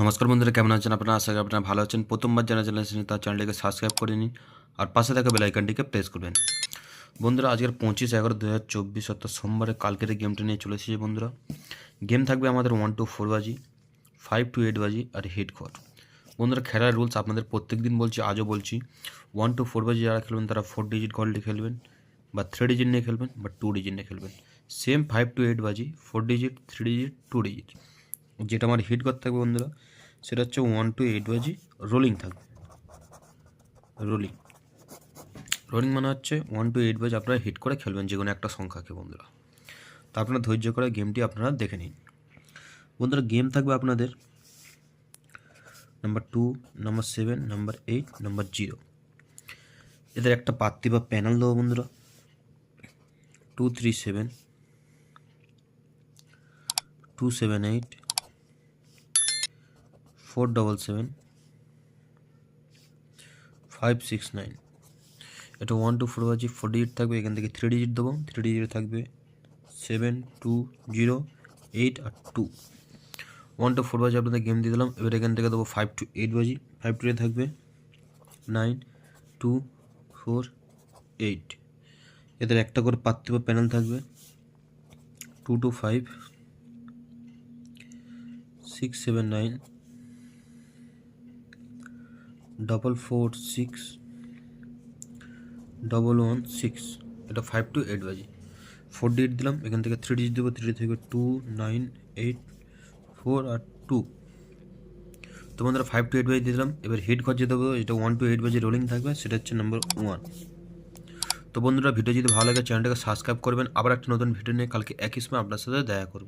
নমস্কার বন্ধুরা, কেমন আছেন আপনারা? আশা করি আপনারা ভালো আছেন। প্রথমবার যারা চ্যানেল এসেছেন তার চ্যানেলটিকে সাবস্ক্রাইব করে নিন আর পাশে থাকা বেল আইকনটিকে প্রেস করবেন। বন্ধুরা, আজকের 25/11/2024 অর্থাৎ সোমবারে কালকের এই গেমটা নিয়ে চলে এসেছি বন্ধুরা। গেম থাকবে আমাদের 1 to 4 বাজি, 5 to 8 বাজি আর হিট কোড। বন্ধুরা, খেলার রুলস আপনাদের প্রত্যেক দিন বলছি, আজও বলছি। 1 to 4 বাজি যারা খেলবেন তারা 4 ডিজিট গল্ডে খেলবেন বা 3 ডিজিট নিয়ে খেলবেন বা 2 ডিজিট নিয়ে খেলবেন। সেম 5 to 8 বাজি 4 ডিজিট, 3 ডিজিট, 2 ডিজিট। যেটা আমার হিট করতে থাকবে বন্ধুরা, সেটা হচ্ছে 1 to 8 বাজি রোলিং থাকবে। রোলিং রোলিং মানে হচ্ছে 1 to 8 বাজি আপনারা হিট করে খেলবেন যে কোনো একটা সংখ্যাকে বন্ধুরা। তা আপনারা ধৈর্য করে গেমটি আপনারা দেখে নিন বন্ধুরা। গেম থাকবে আপনাদের নাম্বার 2, নাম্বার 7, নাম্বার 8, নাম্বার 0। এদের একটা পাত্তি বা প্যানেল দেবো বন্ধুরা। 2 3 7, 2 7 8, 4 7 7, 5 6 9। এটা 1 to 4 বাজি 4 ডিজিট থাকবে। এখান থেকে 3 ডিজিট দেবো। 3 ডিজিট থাকবে 7 2 0 8 আর 2। 1 to 4 বাজি আপনাদের গেম দিয়ে দিলাম। এবার এখান থেকে দেবো 5 to 8 বাজি। 5 টু 8 থাকবে 9 2 4 8। এদের একটা করে পাত্তি বা প্যানেল থাকবে 2 to 5, 6 7 9, 4 4 6, 1 1 6। এটা 5 to 8 বাজি 4 ডিজিট দিলাম। এখান থেকে 3 ডিজিট দেবো। 3 থেকে 2 9 8 4 আর 2। তো বন্ধুরা 5 to 8 বাজি দিয়ে দিলাম। এবার হিট খরচে দেবো, এটা 1 to 8 বাজি রোলিং থাকবে, সেটা হচ্ছে নাম্বার 1। তো বন্ধুরা, ভিডিও যদি ভালো লাগে চ্যানেলটাকে সাবস্ক্রাইব করবেন। আবার একটা নতুন ভিডিও নিয়ে কালকে একই সময় আপনার সাথে দেখা করবো।